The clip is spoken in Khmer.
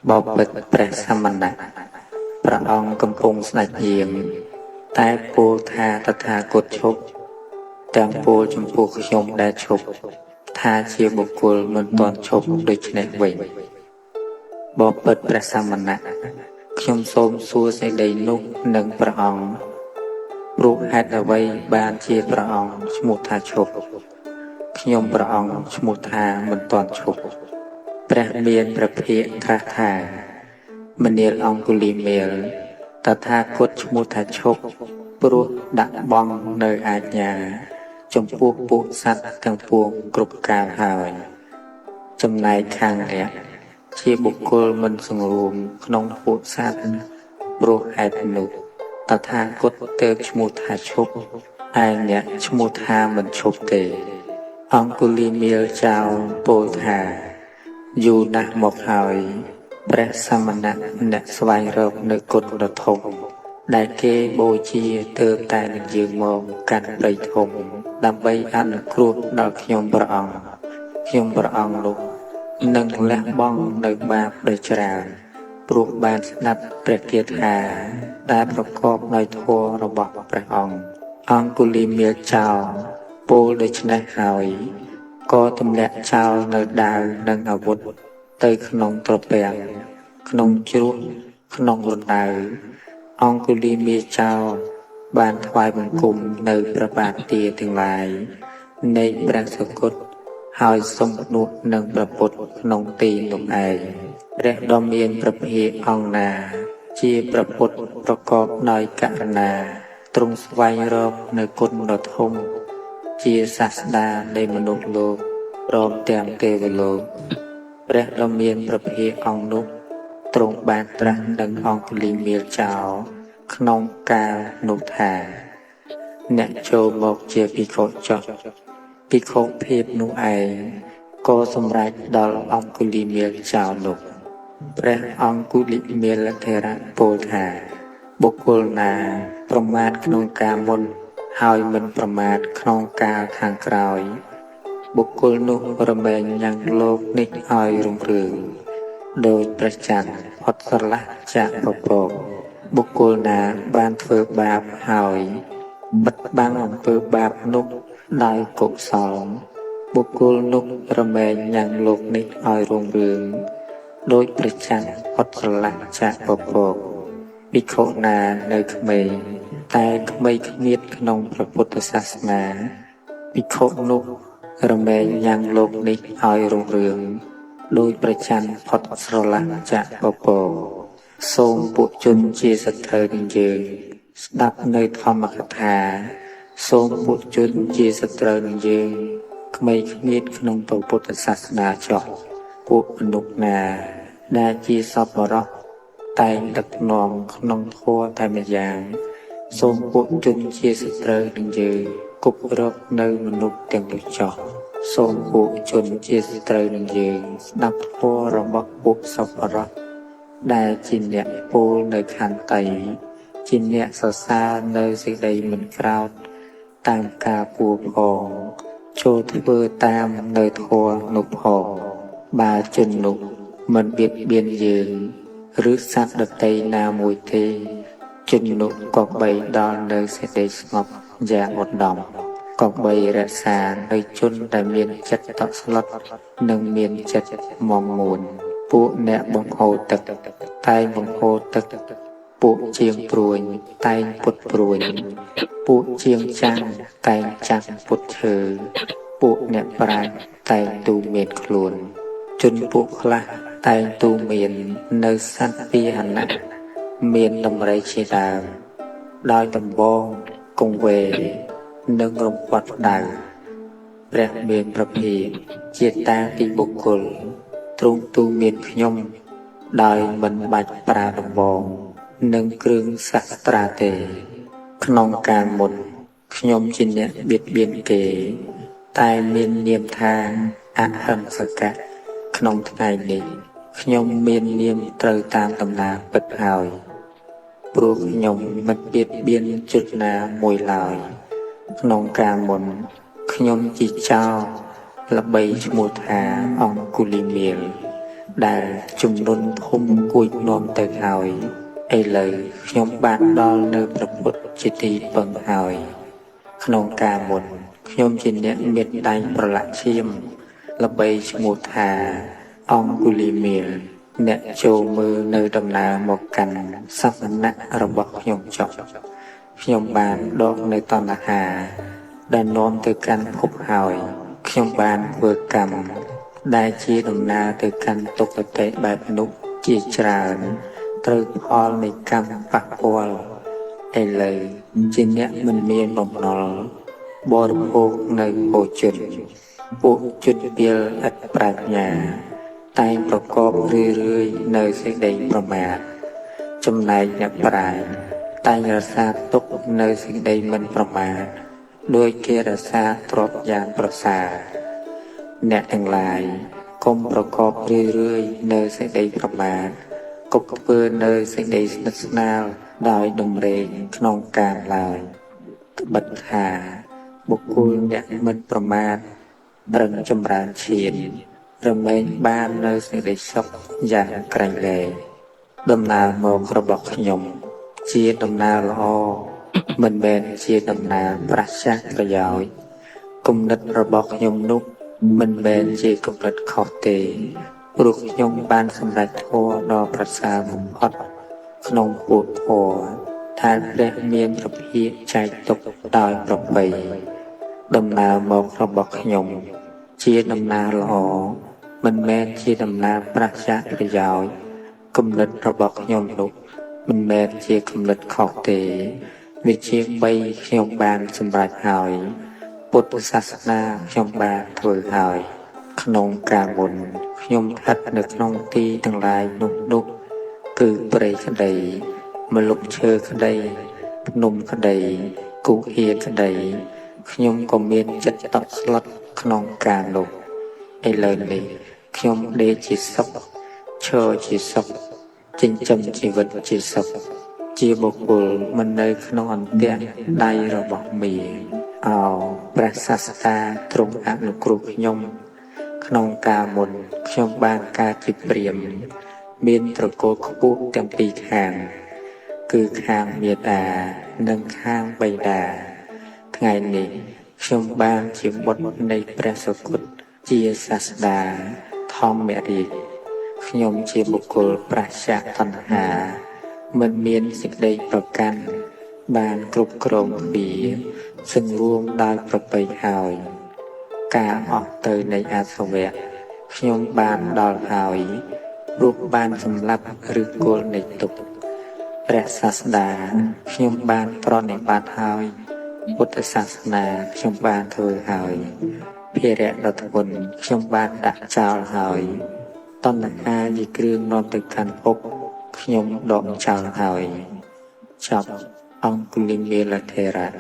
បបិទ្ធព្រះសមណៈព្រះអង្គកំពុងស្ដេចយាងតែពោលថាតថាគតឈប់ទាំងពោលចំពោះខ្ញុំដែលឈប់ថាជាបុគ្គលមិនទាន់ឈប់ដូច្នេះវិញបបិទ្ធព្រះសមណៈខ្ញុំសូមសួរសេចក្តីនោះនឹងព្រះអង្គព្រោះហេតុអ្វីបានជាព្រះអង្គឈ្មោះថាឈប់ខ្ញុំព្រះអង្គឈ្មោះថាមិនទាន់ឈប់ព្រះមានព្រះភិក្ខត្រាស់ថាមនាលអង្គុលីមាលតថាគតឈ្មោះថាឈប់ព្រោះដាក់បង់នៅអាជ្ញាចំពោះពួកសត្វទាំងពួងគ្រប់កាលហើយចំណែកខាងអ្នកជាបុគ្គលមិនសង្រួមក្នុងពួកសត្វព្រោះហេតុនោះតថាគតទើបឈ្មោះថាឈប់ឯអ្នកឈ្មោះថាមិនឈប់ទេអង្គុលីមាលចោលពោលថាយូរណាស់មកហើយព្រះសមណៈអ្នកស្វែងរកនៅគុណដ៏ធំដែលគេបូជាទើបតែនឹងយើងមកកាត់ព្រៃធំដើម្បីអនុគ្រោះដល់ខ្ញុំព្រះអង្គនោះនឹងលះបង់នៅបាបដ៏ច្រើនព្រោះបានស្ដាប់ព្រះគាថាដែលប្រកបដោយធម៌របស់ព្រះអង្គអង្គុលីមាលចោលពោលដូច្នេះហើយក៏ទម្លាក់ចោលនៅដាវនិងអាវុធទៅក្នុងត្រពាំងក្នុងជ្រោះក្នុងរណ្ដៅអង្គុលីមាលចោលបានថ្វាយបង្គំនៅព្រះបាទទាទាំងឡាយនៃព្រះសកុតហើយសុំនួតនឹងព្រះពុទ្ធក្នុងទីនោះឯងព្រះដ៏មានព្រះភិក្ខអង្គណាជាព្រះពុទ្ធប្រកបដោយករុណាទ្រង់ស្វែងរកនៅគុណដ៏ធំជាសាស្តានៃមនុស្សលោកព្រមទាំងទេវលោកព្រះដ៏មានព្រះភិក្ខអង្គនោះទ្រង់បានត្រាស់នឹងអង្គុលីមាលចោលក្នុងកាលនោះថាអ្នកចូលមកជាភិក្ខុចុះភិក្ខុភាពនោះឯងក៏សម្រេចដល់អង្គុលីមាលចោលនោះព្រះអង្គុលីមាលថេរៈពោលថាបុគ្គលណាប្រមាថក្នុងការមុនហើយមិនប្រមាថក្នុងកាលខាងក្រោយបុគ្គលនោះរមែងយ៉ាងលោកនេះឲ្យរុងរឿងដោយព្រះច័ន្ទផុតស្រឡះចាក់ពពកបុគ្គលណាបានធ្វើបាបហើយបិទបាំងអំពើបាបនោះដោយកុសលបុគ្គលនោះរមែងយ៉ាងលោកនេះឲ្យរុងរឿងដោយព្រះច័ន្ទផុតស្រឡះចាក់ពពកភិក្ខុណានៅក្មេងតែក្មេងគ្មៀតក្នុងព្រះពុទ្ធសាសនាភិក្ខុនោះរមែងយ៉ាងលោកនេះឲ្យរុងរឿងដោយព្រះច័ន្ទផុតស្រឡះចាក់ពពកសូមពួកជនជាសត្រូវនឹងយើងស្ដាប់នៅធម្មកថាសូមពួកជនជាសត្រូវនឹងយើងក្មេងគ្មៀតក្នុងព្រះពុទ្ធសាសនាចុះពួកមនុស្សណាដែលជាសប្បុរសតែងដឹកនាំក្នុងធម៌តែម្យ៉ាងសូមពួកជនជាសត្រូវនឹងយើងគប់រកនៅមនុស្សទាំងនោះចុះសូមពួកជនជាសត្រូវនឹងយើងស្ដាប់ធម៌របស់ពួកសប្បុរសដែលជាអ្នកពោលនៅខន្តីជាអ្នកសរសើរនៅសេចក្តីមិនក្រោធតាមការពួរផងចូលធ្វើតាមនៅធម៌នោះផងបើជននោះមិនបៀតបៀនយើងឬសត្វដទៃណាមួយទេជននោះក៏បីដល់នៅសេចក្តីស្ងប់យ៉ាងឧត្តមក៏បីរក្សានៅជនដែលមានចិត្តតក់ស្លុតនិងមានចិត្តមមមួនពួកអ្នកបង្ហូរទឹកតែងបង្ហូរទឹកពួកជាងព្រួញតែងពុតព្រួញពួកជាងចាំងតែងចាំងពុតឈើពួកអ្នកប្រាជ្ញតែងទូមានខ្លួនជនពួកខ្លះតែងទូមាននៅសត្វពាហនៈមានដំរីជាដើមដោយដំបងកង្វេនិងរំពាត់ដៅព្រះមានព្រះភិក្ខជាតាពីបុគ្គលទ្រង់ទូមានខ្ញុំដោយមិនបាច់ប្រើដំបងនិងគ្រឿងសាស្ត្រាទេក្នុងកាលមុនខ្ញុំជាអ្នកបៀតបៀនគេតែមាននាមថាអហិង្សកៈក្នុងថ្ងៃនេះខ្ញុំមាននាមត្រូវតាមដំណើរពិតហើយព្រោះខ្ញុំមិនបៀតបៀនជនណាមួយឡើយក្នុងកាលមុនខ្ញុំជាចោរល្បីឈ្មោះថាអង្គុលីមាល ដែលជំនុនធំគួចនាំទៅហើយឥឡូវខ្ញុំបានដល់នៅព្រះពុទ្ធជាទីពឹងហើយក្នុងការមុនខ្ញុំជាអ្នកមានដៃប្រឡាក់ឈាមល្បីឈ្មោះថាអង្គុលីមាលអ្នកចូលមើលនៅដំណើរមកកាន់សវនៈរបស់ខ្ញុំចុះខ្ញុំបានដកនៅតណ្ហាដែលនាំទៅកាន់ភពហើយខ្ញុំបានធ្វើកម្មដែលជាដំណើរទៅកាន់ទុគតិបែបនោះជាច្រើនត្រូវផលនៃកម្មប៉ះពាល់ឥឡូវជាអ្នកមិនមានបំណុលបរិភោគនៅភោជនពួកជនពាលឥតប្រាជ្ញាតែងប្រកបរឿយៗនៅសេចក្តីប្រមាទចំណែកអ្នកប្រាជ្ញតែងរក្សាទុកនៅសេចក្តីមិនប្រមាទដោយគេរក្សាទ្រព្យយ៉ាងប្រសើរអ្នកទាំងឡាយកុំប្រកបរឿយៗនៅសេចក្តីប្រមាទកុំធ្វើនៅសេចក្តីស្និទ្ធស្នាលដោយដំរែងក្នុងការឡើយត្បិតថាបុគ្គលអ្នកមិនប្រមាទរឹងចម្រើនឈានរមែងបាននៅសេចក្តីសុខយ៉ាងក្រៃលែងដំណើរមករបស់ខ្ញុំជាដំណើរល្អមិនមែនជាដំណើរប្រឆាំងប្រយោជន៍គំនិតរបស់ខ្ញុំនោះមិនមែនជាគំនិតខុសទេព្រោះខ្ញុំបានសម្រេចធម៌ដ៏ប្រសើរបំផុតក្នុងពួកធម៌ថាព្រះមានប្រភាកចែកទុកដោយប្រពៃដំណើរមករបស់ខ្ញុំជាដំណើរល្អមិនមែនជាដំណើរប្រឆាំងប្រយោជន៍គំនិតរបស់ខ្ញុំនោះមិនមែនជាគំនិតខុសទេវិជា3ខ្ញុំបានសម្រេចហើយពុទ្ធសាសនាខ្ញុំបានធ្វើហើយក្នុងការមុនខ្ញុំស្ថិតនៅក្នុងទីទាំងឡាយនោះគឺព្រៃក្តីម្លប់ឈើក្តីភ្នំក្តីគូហៀក្តីខ្ញុំក៏មានចិត្តតក់ស្លុតក្នុងការនោះឥឡូវនេះខ្ញុំដេកជាសុខឈរជាសុខចិញ្ចឹមជីវិតជាសុខជាបុគ្គលមិននៅក្នុងអន្ទាក់ដៃរបស់មាអោព្រះសាស្តាទ្រង់អនុគ្រោះខ្ញុំក្នុងការមុនខ្ញុំបានការជាព្រាហ្មណ៍មានត្រកូលខ្ពស់ទាំងពីរខាងគឺខាងមាតានិងខាងបិតាថ្ងៃនេះខ្ញុំបានជាបុត្រនៃព្រះសុគតជាសាស្តាធម្មរាជខ្ញុំជាបុគ្គលប្រឆាំងតណ្ហាមិនមានសេចក្តីប្រកាន់បានគ្រប់គ្រងវាសង្រួមដោយប្រពៃហើយការអស់ទៅនៃអាសវៈខ្ញុំបានដល់ហើយរូបបានសម្លាប់ឬគល់នៃទុក្ខព្រះសាស្តាខ្ញុំបានប្រណិប័តហើយពុទ្ធសាសនាខ្ញុំបានធ្វើហើយភារៈរដ្ឋគុណខ្ញុំបានដាក់ចោលហើយតណ្ហាជាគ្រឿងនាំទៅកាន់ភពខ្ញុំដកចោលហើយចប់អង្គុលីមាលថេរៈ